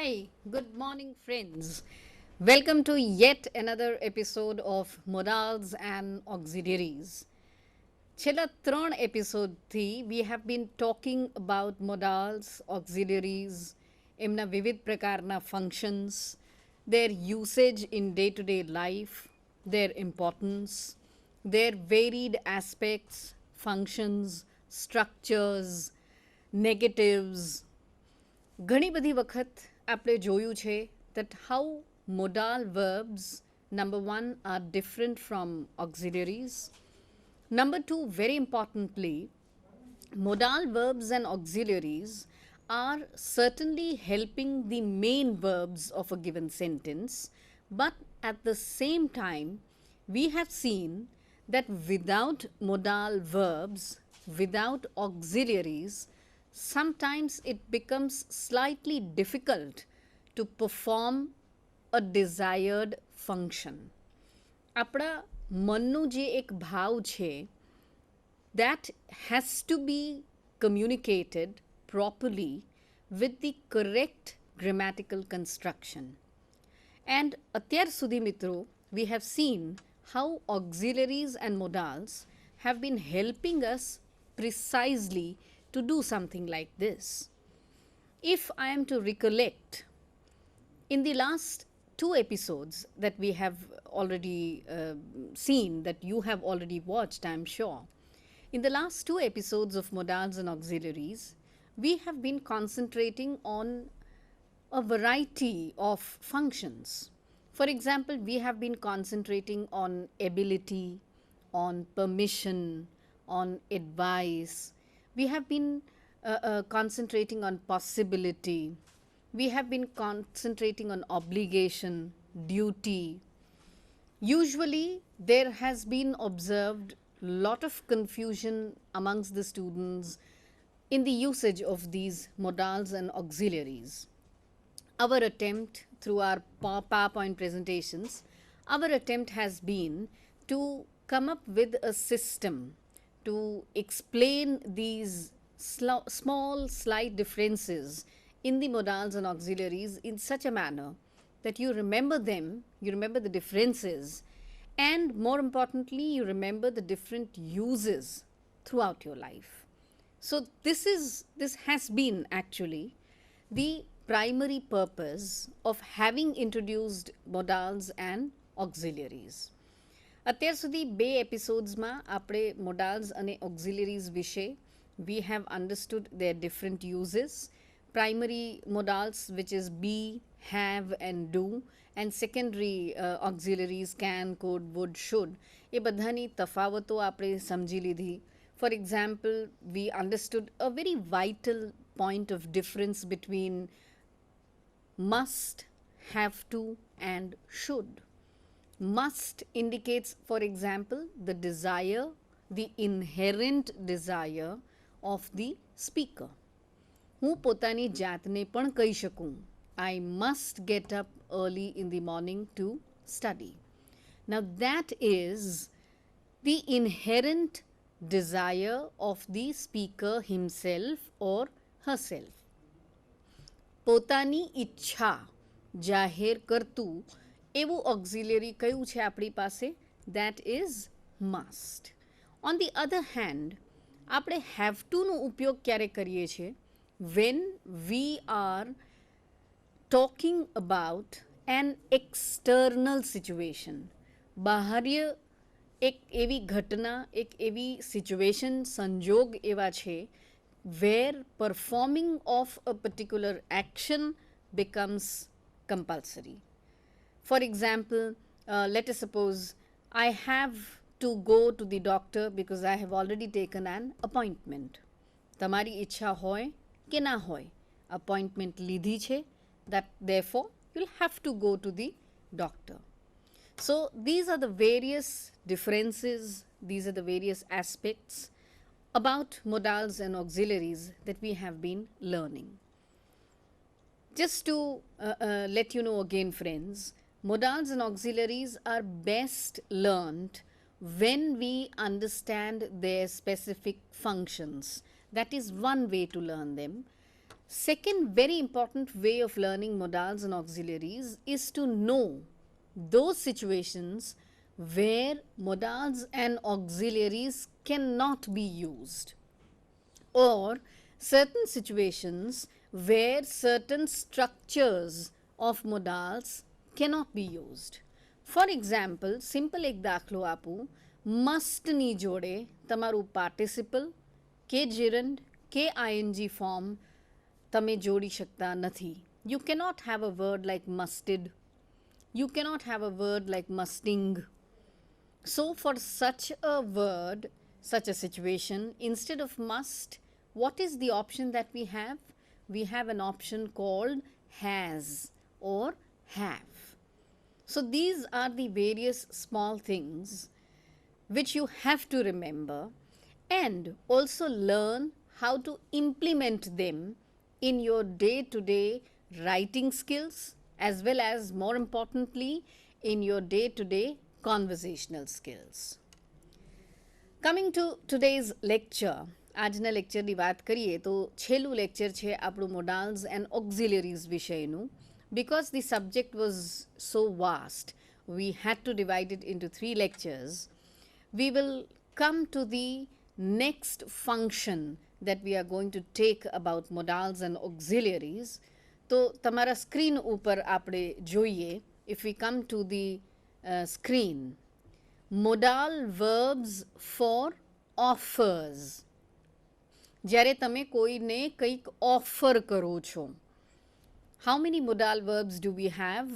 Hi, good morning, friends. Welcome to yet another episode of Modals and Auxiliaries. છેલ્લા ત્રણ એપિસોડથી we have been talking about modals, auxiliaries, એમના વિવિધ પ્રકારના functions, their usage in day-to-day life, their importance, their varied aspects, functions, structures, negatives. ઘણી બધી વખત આપણે જોયું છે that how modal verbs, number one, are different from auxiliaries. Number two, very importantly, modal verbs and auxiliaries are certainly helping the main verbs of a given sentence, but at the same time, we have seen that without modal verbs, without auxiliaries, sometimes it becomes slightly difficult to perform a desired function. આપણા મનનું જે એક ભાવ છે that has to be communicated properly with the correct grammatical construction. And અત્યાર સુધી મિત્રો, we have seen how auxiliaries and modals have been helping us precisely to do something like this. If I am to recollect, in the last two episodes that we have already seen, that you have already watched, I'm sure, in the last two episodes of modals and auxiliaries, we have been concentrating on a variety of functions. For example, we have been concentrating on ability, on permission, on advice. We have been concentrating on possibility. We have been concentrating on obligation, duty. Usually, there has been observed lot of confusion amongst the students in the usage of these modals and auxiliaries. Our attempt through our PowerPoint presentations, our attempt has been to come up with a system to explain these small slight differences in the modals and auxiliaries in such a manner that you remember them, you remember the differences, and more importantly, you remember the different uses throughout your life. So this has been actually the primary purpose of having introduced modals and auxiliaries. અત્યાર સુધી બે એપિસોડ્સમાં આપણે મોડાલ્સ અને auxiliaries વિશે we have understood their different uses. Primary modals, which is be, have and do, and secondary auxiliaries can, could, would, should. એ બધાની તફાવતો આપણે સમજી લીધી. For example, we understood a very vital point of difference between must, have to and should. Must indicates, for example, the desire, the inherent desire of the speaker. હું પોતાની જાતને પણ કહી શકું, I must get up early in the morning to study. Now that is the inherent desire of the speaker himself or herself. પોતાની ઈચ્છા જાહેર કરતું એવું auxiliary કયું છે આપણી પાસે? That is must. On the other hand, આપણે have to નો ઉપયોગ ક્યારે કરીએ છીએ? When we are talking about an external situation. બાહ્ય એક એવી ઘટના, એક એવી સિચ્યુએશન, સંજોગ એવા છે where performing of a particular action becomes compulsory. For example, let us suppose I have to go to the doctor because I have already taken an appointment. તમારી ઈચ્છા હોય કે ના હોય, appointment લીધી છે, that therefore you'll have to go to the doctor. So these are the various differences, these are the various aspects about modals and auxiliaries that we have been learning. Just to let you know again, friends, modals and auxiliaries are best learned when we understand their specific functions. That is one way to learn them. Second very important way of learning modals and auxiliaries is to know those situations where modals and auxiliaries cannot be used, or certain situations where certain structures of modals cannot be used. For example, simple એક દાખલો આપું, must ની જોડે તમારું participle કે gerund કે ing form તમે જોડી શકતા નથી. You cannot have a word like musted. You cannot have a word like musting. So for such a word, such a situation, instead of must, what is the option that we have? We have an option called has or have. So these are the various small things which you have to remember and also learn how to implement them in your day-to-day writing skills, as well as, more importantly, in your day-to-day conversational skills. Coming to today's lecture, આજના લેક્ચરની વાત કરીએ તો છેલ્લું lecture છે આપણું મોડાલ્સ and auxiliaries વિષયનું. Because the subject was so vast, we had to divide it into 3 lectures. We will come to the next function that we are going to take about modals and auxiliaries. તો તમારા screen ઉપર આપણે જોઈએ, if we come to the screen, modal verbs for offers. જ્યારે તમે કોઈને કંઈક offer કરો છો. How many modal verbs do we have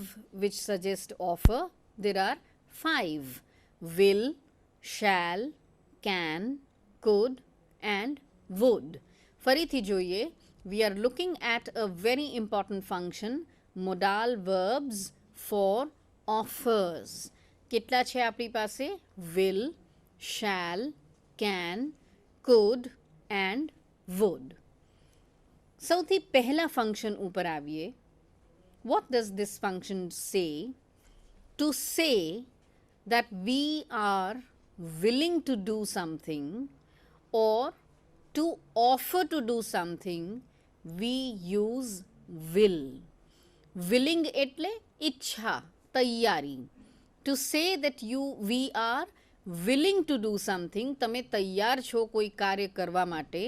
which suggest offer? There are 5. Will, shall, can, could and would. ફરીથી જોઈએ, we are looking at a very important function, modal verbs for offers. કેટલા છે આપણી પાસે? Will, shall, can, could and would. સૌથી પહેલા function ઉપર આવીએ. What does this function say? To say that we are willing to do something or to offer to do something, we use will. Willing એટલે ઈચ્છા, તૈયારી. To say that we are willing to do something, તમે તૈયાર છો કોઈ કાર્ય કરવા માટે,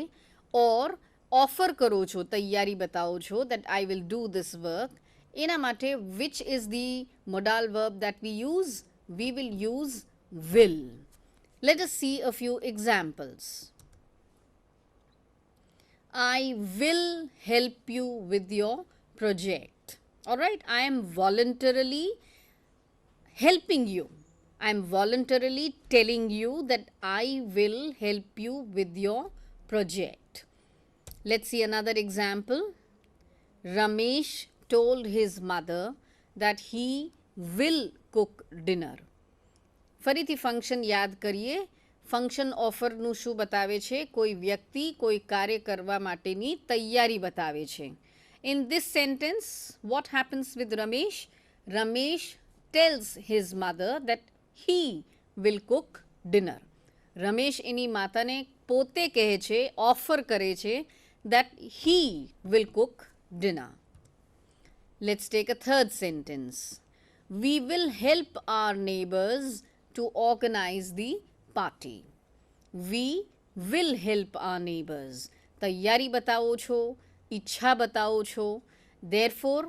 or offer કરો છો, તૈયારી બતાવો છો, that I will do this work. એના માટે which is the modal verb that we use? We will use will. Let us see a few examples. I will help you with your project. Alright, I am voluntarily helping you. I am voluntarily telling you that I will help you with your project. Let's see another example. Ramesh told his mother that he will cook dinner. ફરીથી function યાદ કરીએ. Function ઓફરનું શું બતાવે છે? કોઈ વ્યક્તિ કોઈ કાર્ય કરવા માટેની તૈયારી બતાવે છે. In this sentence, what happens with Ramesh? Ramesh tells his mother that he will cook dinner. Ramesh એની માતાને પોતે કહે છે, ઓફર કરે છે, that he will cook dinner. Let's take a third sentence. We will help our neighbors to organize the party. We will help our neighbors. તૈયારી બતાવો છો, ઈચ્છા બતાવો છો. Therefore,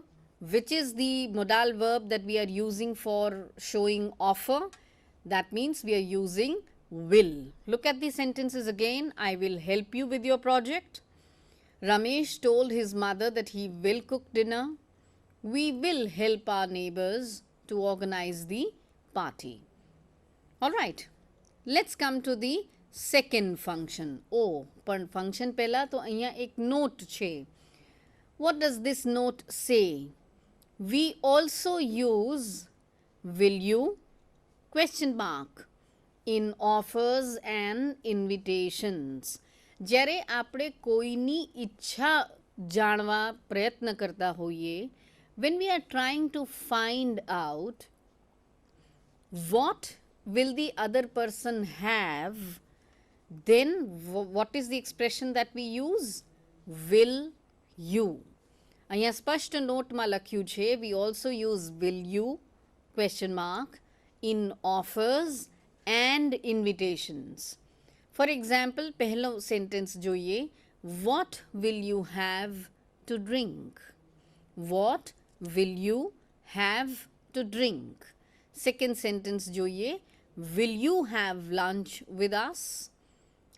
which is the modal verb that we are using for showing offer? That means we are using will. Look at the sentences again. I will help you with your project. Ramesh told his mother that he will cook dinner. We will help our neighbors to organize the party. Alright, let's come to the second function. Oh, પણ function પહેલા તો અહીંયા એક note છે. What does this note say? We also use will you question mark in offers and invitations. જ્યારે આપણે કોઈની ઈચ્છા જાણવા પ્રયત્ન કરતા હોઈએ, when we are trying to find out what will the other person have, then what is the expression that we use? Will you. અહીંયા સ્પષ્ટ નોટમાં લખ્યું છે, we also use will you question mark in offers and invitations. For example, પહેલો sentence જોઈએ, what will you have to drink? What will you have to drink? Second sentence જોઈએ, will you have lunch with us?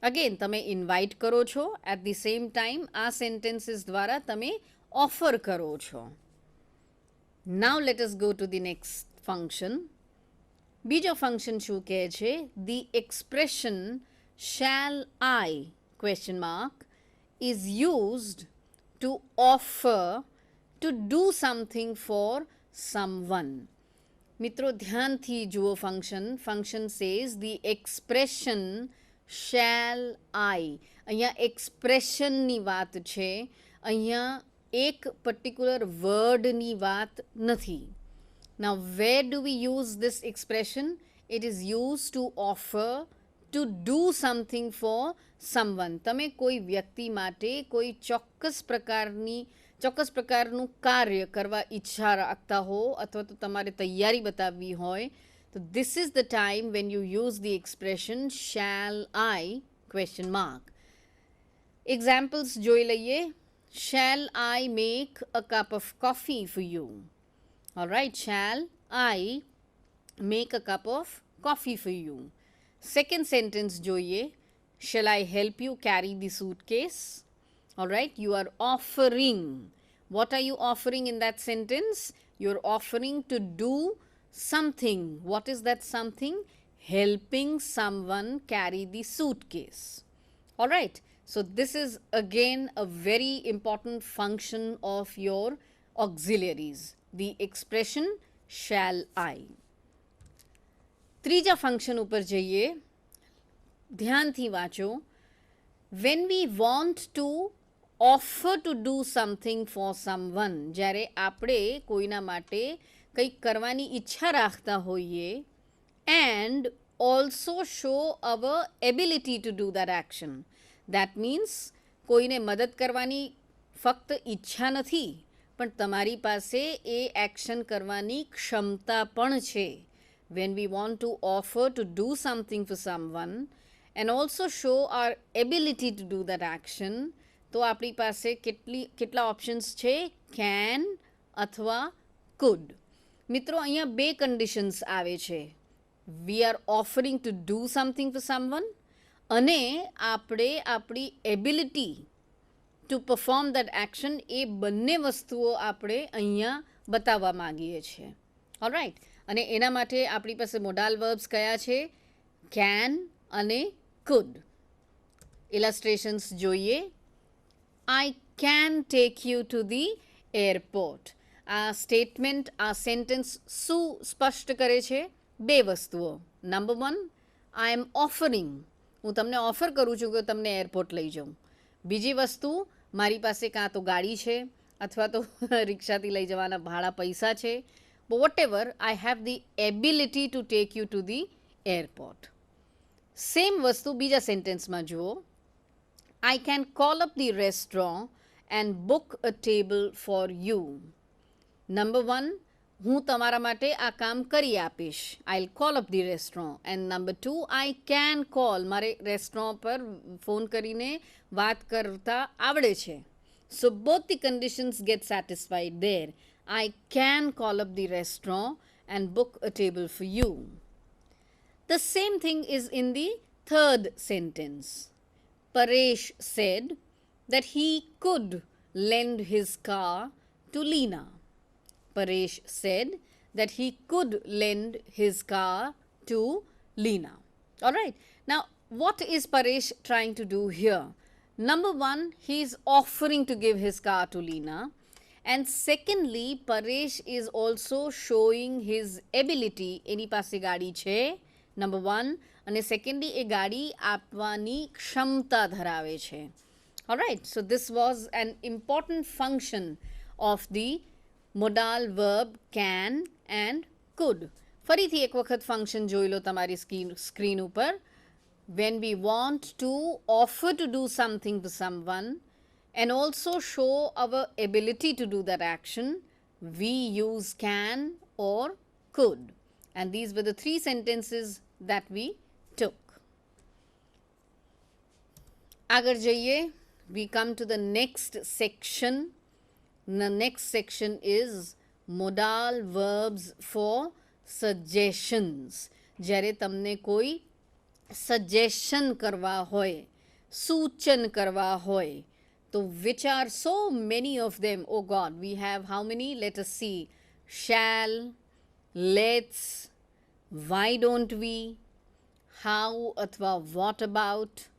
Again તમે invite કરો છો, at the same time આ sentences દ્વારા તમે offer કરો છો. Now let us go to the next function. બીજો ફંક્શન શું કહે છે, the expression shall I question mark is used to offer to do something for someone. મિત્રો ધ્યાનથી જુઓ function. Function says the expression shall I. અહીંયા એક્સપ્રેશનની વાત છે, અહીંયા એક પર્ટિક્યુલર વર્ડની વાત નથી. Now where do we use this expression? It is use to offer to do something for someone. તમે કોઈ વ્યક્તિ માટે કોઈ ચોક્કસ પ્રકારનું કાર્ય કરવા ઈચ્છા રાખતા હો અથવા તો તમારે તૈયારી બતાવવી હોય, so this is the time when you use the expression shall I question mark. Examples જોઈ લઈએ. Shall I make a cup of coffee for you? All right, shall I make a cup of coffee for you? Second sentence જોઈએ, shall I help you carry the suitcase? All right, you are offering. What are you offering in that sentence? You're offering to do something. What is that something? Helping someone carry the suitcase. All right, so this is again a very important function of your auxiliaries, the expression shall I. ત્રીજા function ઉપર જઈએ, ધ્યાનથી વાંચો. when we want to offer to do something for someone, જ્યારે આપણે કોઈના માટે કંઈક કરવાની ઈચ્છા રાખતા હોઈએ, and also show our ability to do that action. That means કોઈને મદદ કરવાની ફક્ત ઈચ્છા નથી, પણ તમારી પાસે એ એક્શન કરવાની ક્ષમતા પણ છે. when we want to offer to do something for someone and also show our ability to do that action, તો આપણી પાસે કેટલા ઓપ્શન્સ છે, can અથવા could. મિત્રો અહીંયા બે કન્ડિશન્સ આવે છે. we are offering to do something for someone અને આપણે આપણી ability to perform that action, એ બંને વસ્તુઓ આપણે અહીંયા બતાવવા માગીએ છીએ. ઓલરાઇટ, અને એના માટે આપણી પાસે મોડાલ વર્બ્સ કયા છે, can અને could. ઇલસ્ટ્રેશન્સ જોઈએ. I can take you to the airport. આ સ્ટેટમેન્ટ, આ સેન્ટેન્સ શું સ્પષ્ટ કરે છે? બે વસ્તુઓ. Number one, I am offering. હું તમને ઓફર કરું છું કે તમને એરપોર્ટ લઈ જાઉં. બીજી વસ્તુ, મારી પાસે કાં તો ગાડી છે અથવા તો રિક્ષાથી લઈ જવાના ભાડા પૈસા છે. But whatever, I have the ability to take you to the airport. Same વસ્તુ બીજા સેન્ટેન્સમાં જુઓ. I can call up the restaurant and book a table for you. Number one, હું તમારા માટે આ કામ કરી આપીશ. I'll call up the restaurant. And number two, I can call. મારે રેસ્ટોરન્ટ પર ફોન કરીને વાત કરતા આવડે છે. So both the conditions get satisfied there. I can call up the restaurant and book a table for you. The same thing is in the third sentence. Paresh said that he could lend his car to Leena. Paresh said that he could lend his car to Leena. All right. Now, what is Paresh trying to do here? Number one, he is offering to give his car to Leena. And secondly, Paresh is also showing his ability. Eni પાસે ગાડી છે, number one. અને secondly, એ ગાડી આપવાની ક્ષમતા ધરાવે છે. All right. So this was an important function of the modal verb can and could. ફરીથી એક વખત ફંક્શન જોઈ લો તમારી સ્ક્રીન ઉપર. When we want to offer to do something to someone and also show our ability to do that action, we use can or could. And these were the three sentences that we took. Agar jaiye, we come to the next section. The next section is modal verbs for suggestions. જ્યારે તમને કોઈ suggestion કરવા હોય, સૂચન કરવા હોય, so which are so many of them? Oh God, we have how many? Let us see. Shall, let's, why don't we, how athwa what about,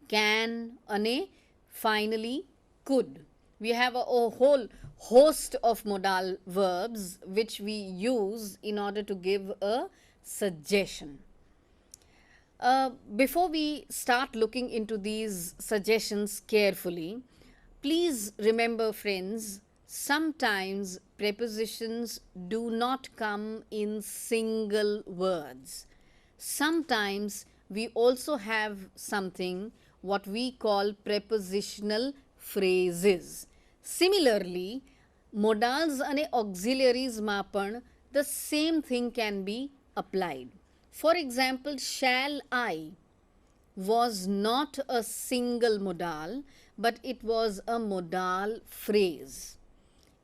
can, ane finally could. We have a whole host of modal verbs which we use in order to give a suggestion. Before we start looking into these suggestions carefully, please remember, friends, sometimes prepositions do not come in single words. Sometimes we also have something what we call prepositional phrases. Similarly, modals and auxiliaries ma pan the same thing can be applied. For example, shall I was not a single modal, but it was a modal phrase.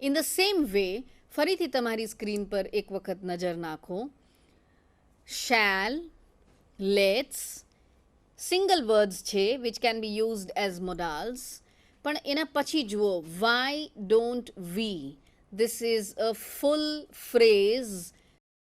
In the same way, ફરીથી તમારી screen પર એક વખત નજર નાખો. Shall, let's, single words છે which can be used as modals. પણ એના પછી જુઓ, why don't we? This is a full phrase